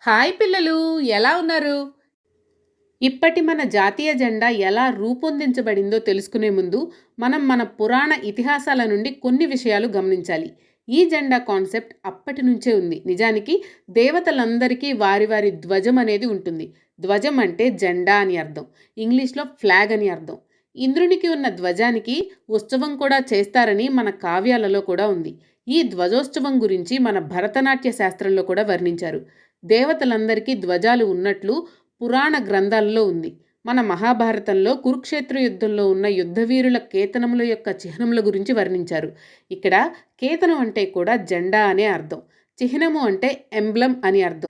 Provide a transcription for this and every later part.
Hi పిల్లలు, ఎలా ఉన్నారు? ఇప్పటి మన జాతీయ జెండా ఎలా రూపొందించబడిందో తెలుసుకునే ముందు మనం మన పురాణ ఇతిహాసాల నుండి కొన్ని విషయాలు గమనించాలి. ఈ జెండా కాన్సెప్ట్ అప్పటి నుంచే ఉంది. నిజానికి దేవతలందరికీ వారి వారి ధ్వజం అనేది ఉంటుంది. ధ్వజం అంటే జెండా అని అర్థం. ఇంగ్లీష్లో ఫ్లాగ్ అని అర్థం. ఇంద్రునికి ఉన్న ధ్వజానికి ఉత్సవం కూడా చేస్తారని మన కావ్యాలలో కూడా ఉంది. ఈ ధ్వజోత్సవం గురించి మన భరతనాట్య శాస్త్రంలో కూడా వర్ణించారు. దేవతలందరికీ ధ్వజాలు ఉన్నట్లు పురాణ గ్రంథాల్లో ఉంది. మన మహాభారతంలో కురుక్షేత్ర యుద్ధంలో ఉన్న యుద్ధవీరుల కేతనముల యొక్క చిహ్నముల గురించి వర్ణించారు. ఇక్కడ కేతనం అంటే కూడా జెండా అనే అర్థం. చిహ్నము అంటే ఎంబ్లం అని అర్థం.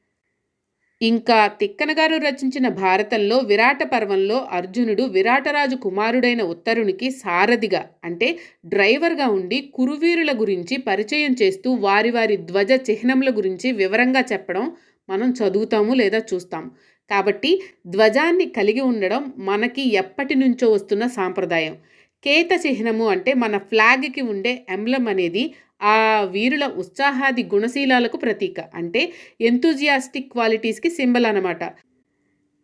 ఇంకా తిక్కన గారు రచించిన భారతంలో విరాట పర్వంలో అర్జునుడు విరాటరాజు కుమారుడైన ఉత్తరునికి సారథిగా అంటే డ్రైవర్గా ఉండి కురువీరుల గురించి పరిచయం చేస్తూ వారి వారి ధ్వజ చిహ్నముల గురించి వివరంగా చెప్పడం మనం చదువుతాము లేదా చూస్తాము. కాబట్టి ధ్వజాన్ని కలిగి ఉండడం మనకి ఎప్పటి నుంచో వస్తున్న సాంప్రదాయం. కేత చిహ్నము అంటే మన ఫ్లాగ్కి ఉండే ఎంబ్లం అనేది ఆ వీరుల ఉత్సాహాది గుణశీలాలకు ప్రతీక. అంటే ఎంతూజియాస్టిక్ క్వాలిటీస్కి సింబల్ అన్నమాట.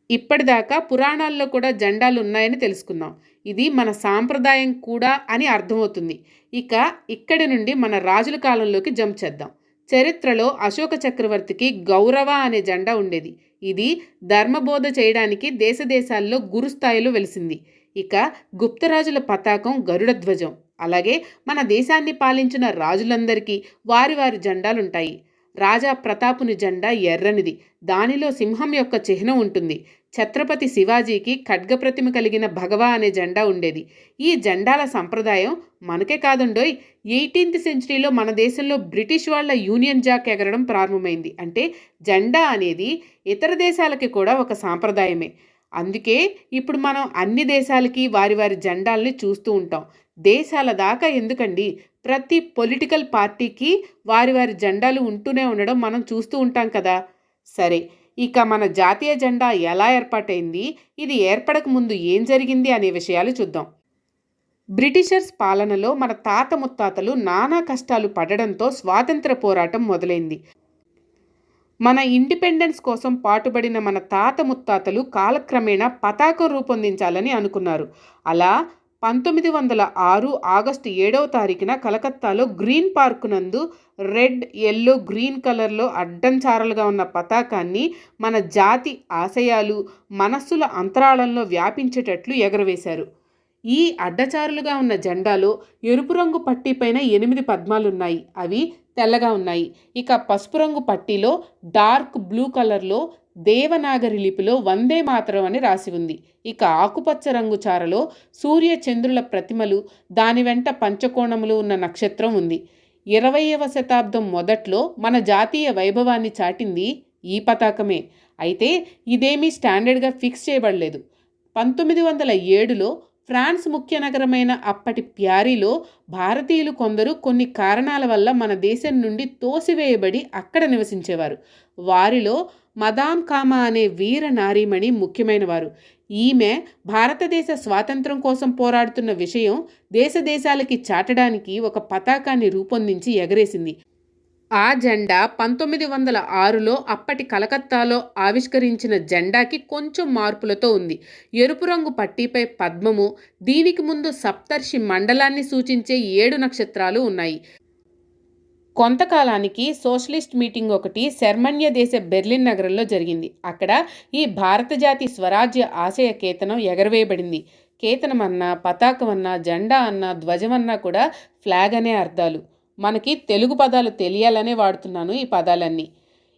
ఇప్పటిదాకా పురాణాల్లో కూడా జెండాలు ఉన్నాయని తెలుసుకుందాం. ఇది మన సాంప్రదాయం కూడా అని అర్థమవుతుంది. ఇక ఇక్కడి నుండి మన రాజుల కాలంలోకి జంప్ చేద్దాం. చరిత్రలో అశోక చక్రవర్తికి గౌరవ అనే జెండా ఉండేది. ఇది ధర్మబోధ చేయడానికి దేశదేశాల్లో గురుస్థాయిలో వెలిసింది. ఇక గుప్తరాజుల పతాకం గరుడ ధ్వజం. అలాగే మన దేశాన్ని పాలించిన రాజులందరికీ వారి వారి జెండాలుంటాయి. రాజా ప్రతాపుని జెండా ఎర్రనిది. దానిలో సింహం యొక్క చిహ్నం ఉంటుంది. ఛత్రపతి శివాజీకి ఖడ్గప్రతిమ కలిగిన భగవా అనే జెండా ఉండేది. ఈ జెండాల సంప్రదాయం మనకే కాదండోయ్, 18th సెంచరీలో మన దేశంలో బ్రిటిష్ వాళ్ళ యూనియన్ జాక్ ఎగరడం ప్రారంభమైంది. అంటే జెండా అనేది ఇతర దేశాలకి కూడా ఒక సాంప్రదాయమే. అందుకే ఇప్పుడు మనం అన్ని దేశాలకి వారి వారి జెండాల్ని చూస్తూ ఉంటాం. దేశాల దాకా ఎందుకండి, ప్రతి పొలిటికల్ పార్టీకి వారి వారి జెండాలు ఉంటూనే ఉండడం మనం చూస్తూ ఉంటాం కదా. సరే, ఇక మన జాతీయ జెండా ఎలా ఏర్పాటైంది, ఇది ఏర్పడక ముందు ఏం జరిగింది అనే విషయాలు చూద్దాం. బ్రిటిషర్స్ పాలనలో మన తాత ముత్తాతలు నానా కష్టాలు పడడంతో స్వాతంత్ర పోరాటం మొదలైంది. మన ఇండిపెండెన్స్ కోసం పాటుపడిన మన తాత ముత్తాతలు కాలక్రమేణా పతాకం రూపొందించాలని అనుకున్నారు. అలా 1906 ఆగస్టు 7వ తారీఖున కలకత్తాలో గ్రీన్ పార్క్ నందు రెడ్, ఎల్లో, గ్రీన్ కలర్లో అడ్డంచారలుగా ఉన్న పతాకాన్ని మన జాతి ఆశయాలు మనస్సుల అంతరాళంలో వ్యాపించేటట్లు ఎగరవేశారు. ఈ అడ్డచారులుగా ఉన్న జెండాలో ఎరుపు రంగు పట్టీపైన 8 పద్మాలున్నాయి. అవి తెల్లగా ఉన్నాయి. ఇక పసుపు రంగు పట్టీలో డార్క్ బ్లూ కలర్లో దేవనాగరి లిపిలో వందే మాతరం అని రాసి ఉంది. ఇక ఆకుపచ్చ రంగు చారలో సూర్య చంద్రుల ప్రతిమలు, దాని వెంట పంచకోణములు ఉన్న నక్షత్రం ఉంది. 20వ శతాబ్దం మొదట్లో మన జాతీయ వైభవాన్ని చాటింది ఈ పతాకమే. అయితే ఇదేమీ స్టాండర్డ్గా ఫిక్స్ చేయబడలేదు. 1907లో ఫ్రాన్స్ ముఖ్య నగరమైన అప్పటి ప్యారీలో భారతీయులు కొందరు కొన్ని కారణాల వల్ల మన దేశం నుండి తోసివేయబడి అక్కడ నివసించేవారు. వారిలో మదామ్ కామా అనే వీర నారీమణి ముఖ్యమైన వారు. ఈమె భారతదేశ స్వాతంత్రం కోసం పోరాడుతున్న విషయం దేశాలకి చాటడానికి ఒక పతాకాన్ని రూపొందించి ఎగరేసింది. ఆ జెండా 1906లో అప్పటి కలకత్తాలో ఆవిష్కరించిన జెండాకి కొంచెం మార్పులతో ఉంది. ఎరుపు రంగు పట్టీపై పద్మము, దీనికి ముందు సప్తర్షి మండలాన్ని సూచించే 7 నక్షత్రాలు ఉన్నాయి. కొంతకాలానికి సోషలిస్ట్ మీటింగ్ ఒకటి జర్మన్య దేశ బెర్లిన్ నగరంలో జరిగింది. అక్కడ ఈ భారత జాతి స్వరాజ్య ఆశయ కేతనం ఎగరవేయబడింది. కేతనం అన్నా, పతాకం అన్నా, జెండా అన్నా, ధ్వజం అన్నా కూడా ఫ్లాగ్ అనే అర్థాలు. మనకి తెలుగు పదాలు తెలియాలనే వాడుతున్నాను ఈ పదాలన్నీ.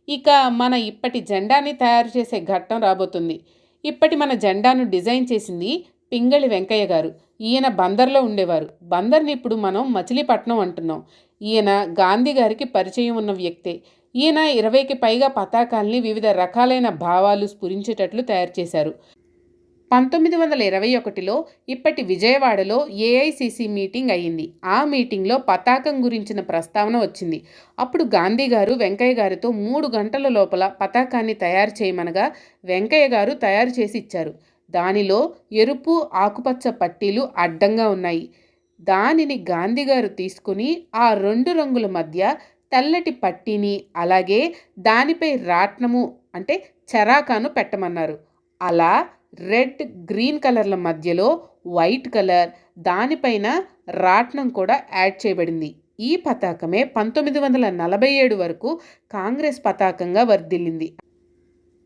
ఇక మన ఇప్పటి జెండాని తయారు చేసే ఘట్టం రాబోతుంది. ఇప్పటి మన జెండాను డిజైన్ చేసింది పింగళి వెంకయ్య గారు. ఈయన బందర్లో ఉండేవారు. బందర్ని ఇప్పుడు మనం మచిలీపట్నం అంటున్నాం. ఈయన గాంధీ గారికి పరిచయం ఉన్న వ్యక్తే. ఈయన 20కి పైగా పతాకాల్ని వివిధ రకాలైన భావాలు స్ఫురించేటట్లు తయారు చేశారు. 1921లో ఇప్పటి విజయవాడలో ఏఐసిసి మీటింగ్ అయ్యింది. ఆ మీటింగ్లో పతాకం గురించిన ప్రస్తావన వచ్చింది. అప్పుడు గాంధీ గారు వెంకయ్య గారితో 3 గంటల లోపల పతాకాన్ని తయారు చేయమనగా వెంకయ్య గారు తయారు చేసి ఇచ్చారు. దానిలో ఎరుపు, ఆకుపచ్చ పట్టీలు అడ్డంగా ఉన్నాయి. దానిని గాంధీ గారు తీసుకుని ఆ 2 రంగుల మధ్య తెల్లటి పట్టీని, అలాగే దానిపై రాట్నము అంటే చరాకాను పెట్టమన్నారు. అలా రెడ్, గ్రీన్ కలర్ల మధ్యలో వైట్ కలర్, దానిపైన రాట్నం కూడా యాడ్ చేయబడింది. ఈ పతాకమే 1947 వరకు కాంగ్రెస్ పతాకంగా వర్ధిల్లింది.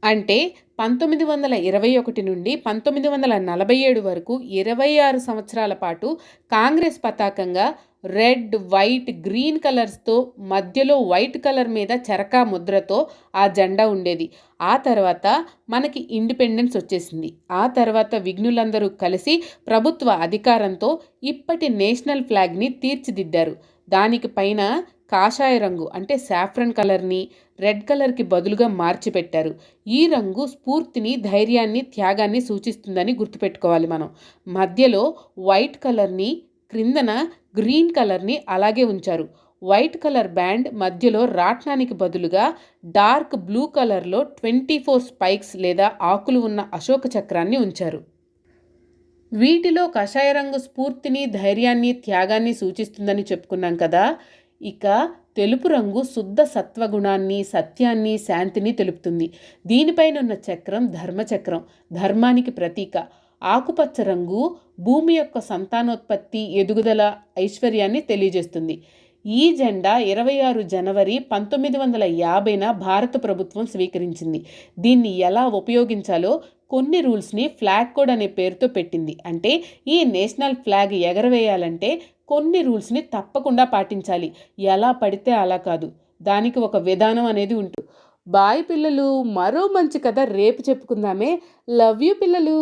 అంటే 1921 నుండి 1947 వరకు 26 సంవత్సరాల పాటు కాంగ్రెస్ పతాకంగా రెడ్, వైట్, గ్రీన్ కలర్స్తో మధ్యలో వైట్ కలర్ మీద చరకా ముద్రతో ఆ జెండా ఉండేది. ఆ తర్వాత మనకి ఇండిపెండెన్స్ వచ్చేసింది. ఆ తర్వాత విఘ్నులందరూ కలిసి ప్రభుత్వ అధికారంతో ఇప్పటి నేషనల్ ఫ్లాగ్ని తీర్చిదిద్దారు. దానికి పైన కాషాయ రంగు అంటే సాఫ్రన్ కలర్ని రెడ్ కలర్కి బదులుగా మార్చిపెట్టారు. ఈ రంగు స్ఫూర్తిని, ధైర్యాన్ని, త్యాగాన్ని సూచిస్తుందని గుర్తుపెట్టుకోవాలి మనం. మధ్యలో వైట్ కలర్ని, క్రిందన గ్రీన్ కలర్ని అలాగే ఉంచారు. వైట్ కలర్ బ్యాండ్ మధ్యలో రాట్నానికి బదులుగా డార్క్ బ్లూ కలర్లో 24 స్పైక్స్ లేదా ఆకులు ఉన్న అశోక చక్రాన్ని ఉంచారు. వీటిలో కషాయ రంగు స్ఫూర్తిని, ధైర్యాన్ని, త్యాగాన్ని సూచిస్తుందని చెప్పుకున్నాం కదా. ఇక తెలుపు రంగు శుద్ధ సత్వగుణాన్ని, సత్యాన్ని, శాంతిని తెలుపుతుంది. దీనిపైన ఉన్న చక్రం ధర్మచక్రం, ధర్మానికి ప్రతీక. ఆకుపచ్చ రంగు భూమి యొక్క సంతానోత్పత్తి, ఎదుగుదల, ఐశ్వర్యాన్ని తెలియజేస్తుంది. ఈ జెండా 26 జనవరి 1950న భారత ప్రభుత్వం స్వీకరించింది. దీన్ని ఎలా ఉపయోగించాలో కొన్ని రూల్స్ని ఫ్లాగ్ కోడ్ అనే పేరుతో పెట్టింది. అంటే ఈ నేషనల్ ఫ్లాగ్ ఎగరవేయాలంటే కొన్ని రూల్స్ని తప్పకుండా పాటించాలి. ఎలా పడితే అలా కాదు, దానికి ఒక విధానం అనేది ఉంటుంది. బాయ్ పిల్లలు, మరో మంచి కథ రేపు చెప్పుకుందామే. లవ్ యూ పిల్లలు.